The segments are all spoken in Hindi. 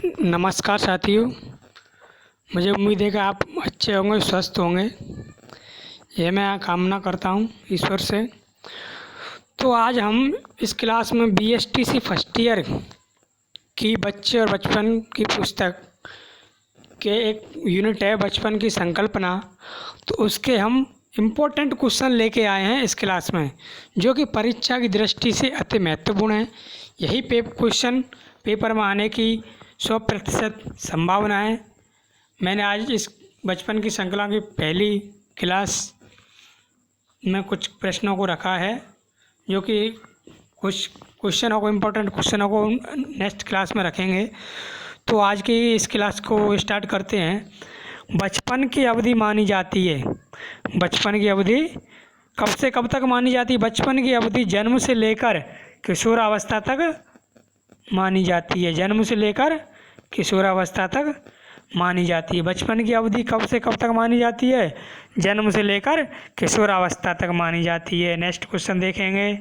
नमस्कार साथियों। मुझे उम्मीद है कि आप अच्छे होंगे, स्वस्थ होंगे। यह मैं कामना करता हूँ ईश्वर से। तो आज हम इस क्लास में बीएसटीसी फर्स्ट ईयर की बच्चे और बचपन की पुस्तक के एक यूनिट है बचपन की संकल्पना। तो उसके हम इम्पोर्टेंट क्वेश्चन लेके आए हैं इस क्लास में, जो कि परीक्षा की दृष्टि से अति महत्वपूर्ण है। यही क्वेश्चन पेपर में आने की 100% संभावना है। मैंने आज इस बचपन की श्रृंखला की पहली क्लास में कुछ प्रश्नों को रखा है, जो कि कुछ क्वेश्चनों को इम्पोर्टेंट क्वेश्चनों को नेक्स्ट क्लास में रखेंगे। तो आज की इस क्लास को स्टार्ट करते हैं। बचपन की अवधि मानी जाती है। बचपन की अवधि कब से कब तक मानी जाती है? बचपन की अवधि जन्म से लेकर किशोरावस्था तक मानी जाती है। जन्म से लेकर किशोरावस्था तक मानी जाती है। बचपन की अवधि कब से कब तक मानी जाती है? जन्म से लेकर किशोरावस्था तक मानी जाती है। नेक्स्ट क्वेश्चन देखेंगे।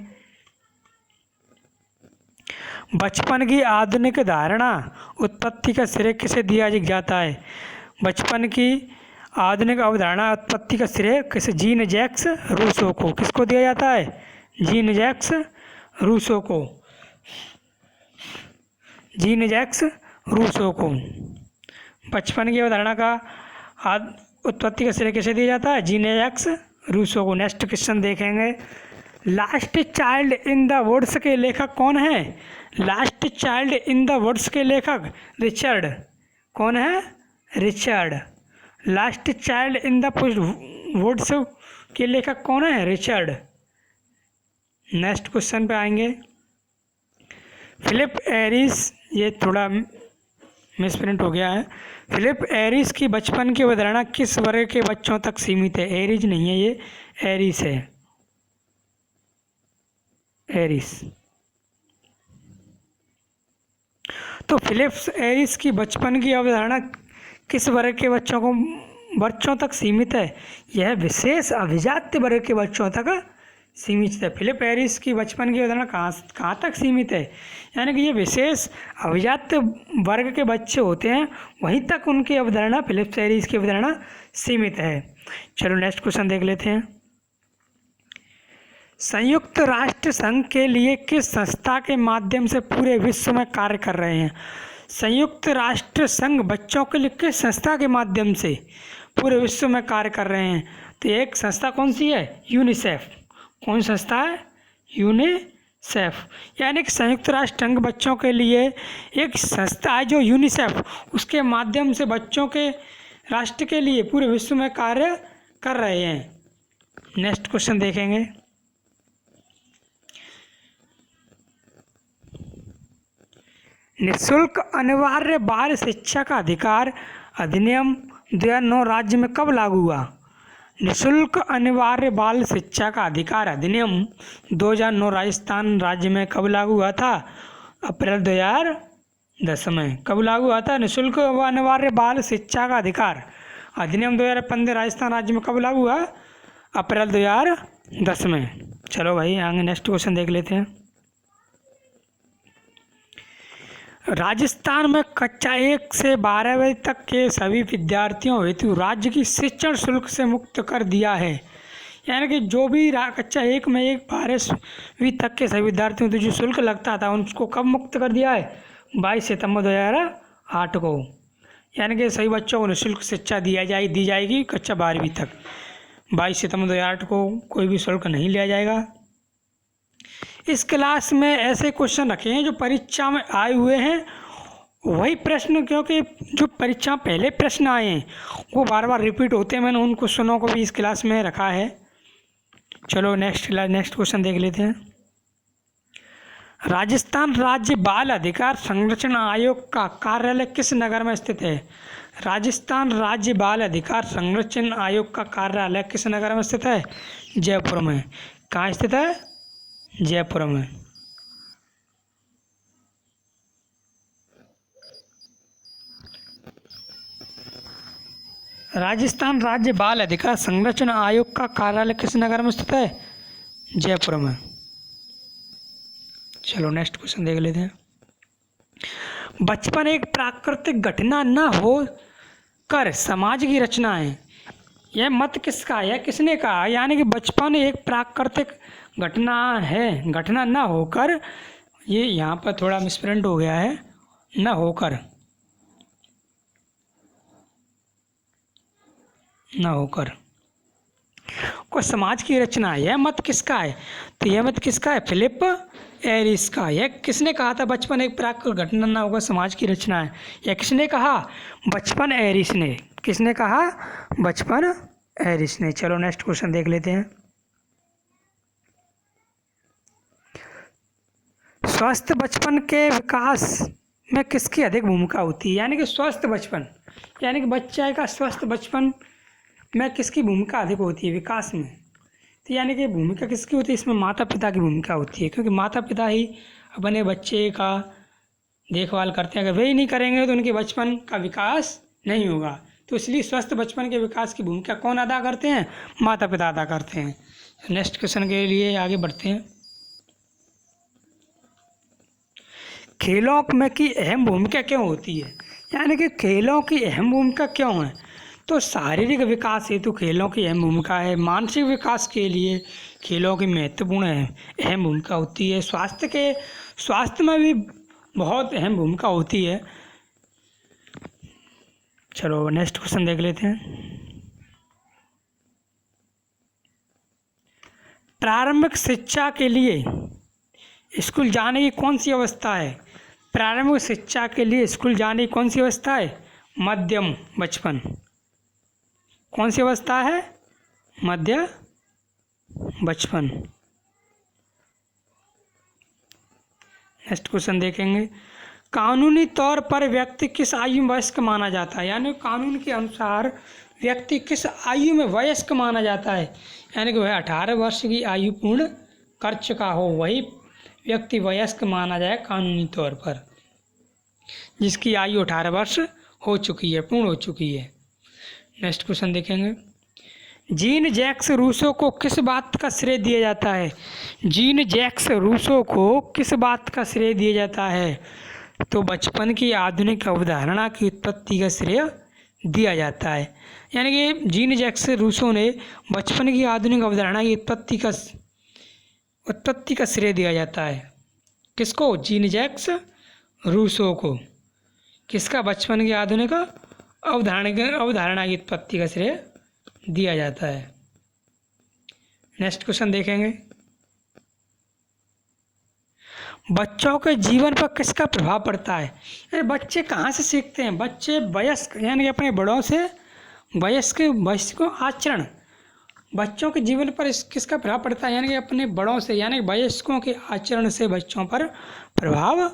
बचपन की आधुनिक धारणा उत्पत्ति का श्रेय किसे दिया जाता है? बचपन की आधुनिक अवधारणा उत्पत्ति का श्रेय किसे? जीन जैक्स रूसो को। किसको दिया जाता है? जीन जैक्स रूसो को। जीन जैक्स रूसो को बचपन की अवधारणा का उत्पत्ति का श्रेय किसे दिया जाता है? जीन जैक्स रूसो को। नेक्स्ट क्वेश्चन देखेंगे। Last child in the woods के लेखक कौन है? Last child in the woods के लेखक रिचर्ड। कौन है? Richard. Last child in the woods के लेखक कौन है? रिचर्ड। नेक्स्ट क्वेश्चन पे आएंगे। फिलिप एरिस, ये थोड़ा मिसप्रिंट हो गया है। फिलिप एरिस की बचपन की अवधारणा किस वर्ग के बच्चों तक सीमित है? एरिज नहीं है, ये एरिस है। एरिस। तो फिलिप एरिस की बचपन की अवधारणा किस वर्ग के बच्चों तक सीमित है? यह विशेष अभिजात्य वर्ग के बच्चों तक सीमित है। फिलिप एरिस की बचपन की अवधारणा कहाँ तक सीमित है? यानी कि ये विशेष अभिजात्य वर्ग के बच्चे होते हैं, वहीं तक उनकी अवधारणा, फिलिप एरिस की अवधारणा सीमित है। चलो नेक्स्ट क्वेश्चन देख लेते हैं। संयुक्त राष्ट्र संघ के लिए किस संस्था के माध्यम से पूरे विश्व में कार्य कर रहे हैं? संयुक्त राष्ट्र संघ बच्चों के लिए किस संस्था के माध्यम से पूरे विश्व में कार्य कर रहे हैं? तो एक संस्था कौन सी है? यूनिसेफ। कौन संस्था है? यूनिसेफ। यानी कि संयुक्त राष्ट्र संघ बच्चों के लिए एक संस्था है जो यूनिसेफ, उसके माध्यम से बच्चों के राष्ट्र के लिए पूरे विश्व में कार्य कर रहे हैं। नेक्स्ट क्वेश्चन देखेंगे। निःशुल्क अनिवार्य बाल शिक्षा का अधिकार अधिनियम 2009 राज्य में कब लागू हुआ? निःशुल्क अनिवार्य बाल शिक्षा का अधिकार अधिनियम 2009 राजस्थान राज्य में कब लागू हुआ था? अप्रैल 2010 में। कब लागू हुआ था निःशुल्क अनिवार्य बाल शिक्षा का अधिकार अधिनियम 2015 राजस्थान राज्य में कब लागू हुआ? अप्रैल 2010 में। चलो भाई आगे नेक्स्ट क्वेश्चन देख लेते हैं। राजस्थान में कक्षा 1 से 12वीं तक के सभी विद्यार्थियों हेतु राज्य की शिक्षण शुल्क से मुक्त कर दिया है। यानी कि जो भी कक्षा 1 में 12वीं तक के सभी विद्यार्थियों को जो शुल्क लगता था, उनको कब मुक्त कर दिया है? 22 सितंबर 2008 को। यानी कि सभी बच्चों को निःशुल्क शिक्षा दी जाएगी कक्षा 12वीं तक। 22 सितंबर 2008 को कोई भी शुल्क नहीं लिया जाएगा। इस क्लास में ऐसे क्वेश्चन रखे हैं जो परीक्षा में आए हुए हैं, वही प्रश्न, क्योंकि जो परीक्षा पहले प्रश्न आए हैं वो बार बार रिपीट होते हैं। मैंने उन क्वेश्चनों को भी इस क्लास में रखा है। चलो नेक्स्ट क्वेश्चन देख लेते हैं। राजस्थान राज्य बाल अधिकार संरक्षण आयोग का कार्यालय किस नगर में स्थित है? राजस्थान राज्य बाल अधिकार संरक्षण आयोग का कार्यालय किस नगर में स्थित है? जयपुर में। कहाँ स्थित है? जयपुर में। राजस्थान राज्य बाल अधिकार संरक्षण आयोग का कार्यालय किस नगर में स्थित है? जयपुर में। चलो नेक्स्ट क्वेश्चन देख लेते हैं। बचपन एक प्राकृतिक घटना न हो कर समाज की रचना है। यह मत किसका है? यह किसने कहा? यानी कि बचपन एक प्राकृतिक घटना है, घटना न होकर, ये यहाँ पर थोड़ा मिसप्रिंट हो गया है, न होकर, न होकर को समाज की रचना है। यह मत किसका है? तो यह मत किसका है? फिलिप एरिस का। यह किसने कहा था बचपन एक प्राकृतिक घटना ना होगा समाज की रचना है? यह किसने कहा? बचपन एरिस ने। किसने कहा? बचपन एरिस ने। चलो नेक्स्ट क्वेश्चन देख लेते हैं। स्वस्थ बचपन के विकास में किसकी अधिक भूमिका होती है? यानी कि स्वस्थ बचपन, यानी कि बच्चे का स्वस्थ बचपन में किसकी भूमिका अधिक होती है विकास में? तो यानी कि भूमिका किसकी होती है इसमें? माता पिता की भूमिका होती है, क्योंकि माता पिता ही अपने बच्चे का देखभाल करते हैं। अगर वे ही नहीं करेंगे तो उनके बचपन का विकास नहीं होगा। तो इसलिए स्वस्थ बचपन के विकास की भूमिका कौन अदा करते हैं? माता पिता अदा करते हैं। नेक्स्ट क्वेश्चन के लिए आगे बढ़ते हैं। खेलों में की अहम भूमिका क्यों होती है? यानी कि खेलों की अहम भूमिका क्यों है? तो शारीरिक विकास हेतु खेलों की अहम भूमिका है। मानसिक विकास के लिए खेलों की महत्वपूर्ण अहम भूमिका होती है। स्वास्थ्य में भी बहुत अहम भूमिका होती है। चलो नेक्स्ट क्वेश्चन देख लेते हैं। प्रारंभिक शिक्षा के लिए स्कूल जाने की कौन सी अवस्था है? प्रारंभिक शिक्षा के लिए स्कूल जाने की कौन सी अवस्था है? मध्यम बचपन। कौन सी अवस्था है? मध्य बचपन। नेक्स्ट क्वेश्चन देखेंगे। कानूनी तौर पर व्यक्ति किस आयु में वयस्क माना जाता है? यानी कानून के अनुसार व्यक्ति किस आयु में वयस्क माना जाता है? यानी कि वह 18 वर्ष की आयु पूर्ण कर चुका हो, वही व्यक्ति वयस्क माना जाए कानूनी तौर पर, जिसकी आयु 18 वर्ष हो चुकी है, पूर्ण हो चुकी है। नेक्स्ट क्वेश्चन देखेंगे। जीन जैक्स रूसो को किस बात का श्रेय दिया जाता है? जीन जैक्स रूसो को किस बात का श्रेय दिया जाता है? तो बचपन की आधुनिक अवधारणा की उत्पत्ति का श्रेय दिया जाता है। यानी कि जीन जैक्स रूसो ने बचपन की आधुनिक अवधारणा की उत्पत्ति का श्रेय दिया जाता है। किसको? जीन जैक्स रूसो को। किसका? बचपन की आधुनिक अवधारणा की उत्पत्ति का श्रेय दिया जाता है। नेक्स्ट क्वेश्चन देखेंगे। बच्चों के जीवन पर किसका प्रभाव पड़ता है? यानी बच्चे कहाँ से सीखते हैं? बच्चे वयस्क, यानी अपने बड़ों से वयस्क आचरण, बच्चों के जीवन पर किसका प्रभाव पड़ता है? यानी कि अपने बड़ों से, यानी वयस्कों के आचरण से बच्चों पर प्रभाव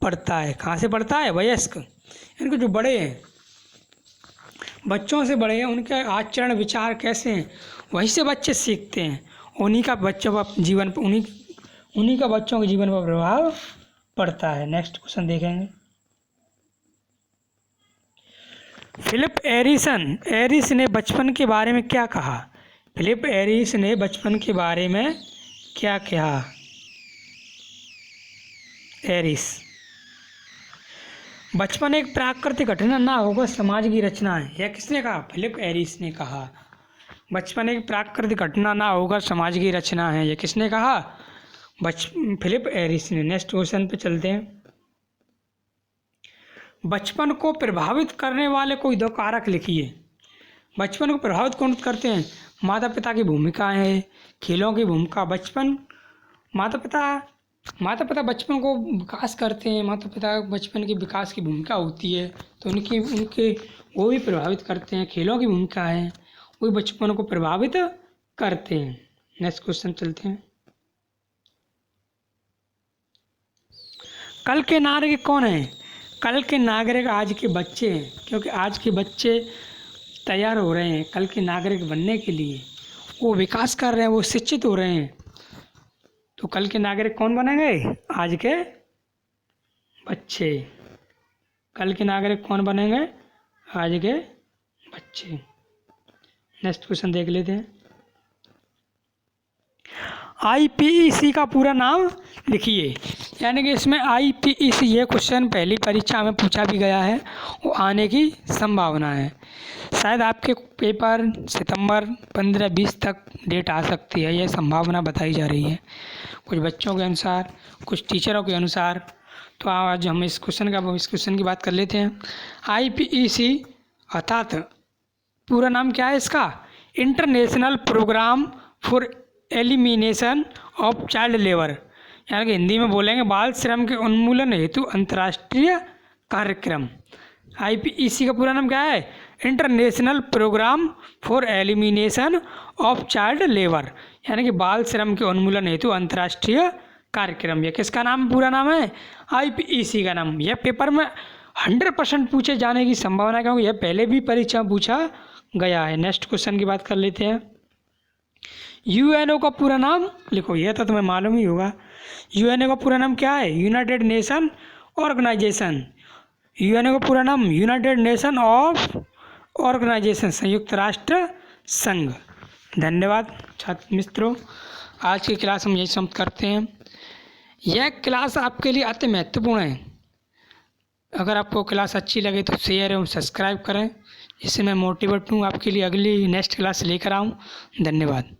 पड़ता है। कहाँ से पड़ता है? वयस्क, यानी कि जो बड़े हैं, बच्चों से बड़े हैं, उनके आचरण विचार कैसे हैं, वहीं से बच्चे सीखते हैं। उन्हीं का बच्चों पर जीवन पर उन्हीं का बच्चों के जीवन पर प्रभाव पड़ता है। नेक्स्ट क्वेश्चन देखेंगे। फिलिप एरिस ने बचपन के बारे में क्या कहा? फिलिप एरिस ने बचपन के बारे में क्या कहा? एरिस, बचपन एक प्राकृतिक घटना ना होकर समाज की रचना है। यह किसने कहा? फिलिप एरिस ने कहा। बचपन एक प्राकृतिक घटना ना होकर समाज की रचना है, यह किसने कहा? फिलिप एरिस ने। नेक्स्ट क्वेश्चन पे चलते हैं। बचपन को प्रभावित करने वाले कोई 2 कारक लिखिए। बचपन को प्रभावित कौन करते हैं? माता पिता की भूमिका है, खेलों की भूमिका। माता पिता बचपन को विकास करते हैं, माता पिता बचपन के विकास की भूमिका होती है, तो उनके वो भी प्रभावित करते हैं। खेलों की भूमिका है, वो बचपन को प्रभावित करते हैं। नेक्स्ट क्वेश्चन चलते हैं। कल के नागरिक कौन हैं? कल के नागरिक आज के बच्चे हैं, क्योंकि आज के बच्चे तैयार हो रहे हैं कल के नागरिक बनने के लिए, वो विकास कर रहे हैं, वो शिक्षित हो रहे हैं। तो कल के नागरिक कौन बनेंगे? आज के बच्चे। कल के नागरिक कौन बनेंगे? आज के बच्चे। नेक्स्ट क्वेश्चन देख लेते हैं। IPEC का पूरा नाम लिखिए। यानी कि इसमें IPEC ये क्वेश्चन पहली परीक्षा में पूछा भी गया है, वो आने की संभावना है। शायद आपके पेपर सितंबर 15-20 तक डेट आ सकती है, यह संभावना बताई जा रही है कुछ बच्चों के अनुसार, कुछ टीचरों के अनुसार। तो आज हम इस क्वेश्चन की बात कर लेते हैं। IPEC अर्थात पूरा नाम क्या है इसका? International programme for elimination of child labour, यानी कि हिंदी में बोलेंगे बाल श्रम के उन्मूलन हेतु अंतर्राष्ट्रीय कार्यक्रम। IPEC का पूरा नाम क्या है? International programme for elimination of child labour, यानी कि बाल श्रम के उन्मूलन हेतु अंतर्राष्ट्रीय कार्यक्रम। यह किसका नाम, पूरा नाम है? IPEC का नाम। यह पेपर में 100% पूछे जाने की संभावना है, क्योंकि यह पहले भी परीक्षा पूछा गया है। नेक्स्ट क्वेश्चन की बात कर लेते हैं। UNO का पूरा नाम लिखो, यह तो तुम्हें मालूम ही होगा। UNO का पूरा नाम क्या है? United nation organisation. UNO का पूरा नाम यूनाइटेड नेशन ऑफ ऑर्गेनाइजेशन, संयुक्त राष्ट्र संघ। धन्यवाद छात्र मित्रों, आज की क्लास हम यही समाप्त करते हैं। यह क्लास आपके लिए अति महत्वपूर्ण है। अगर आपको क्लास अच्छी लगे तो शेयर एवं सब्सक्राइब करें, जिससे मैं मोटिवेट हूँ आपके लिए अगली नेक्स्ट क्लास लेकर आऊँ। धन्यवाद।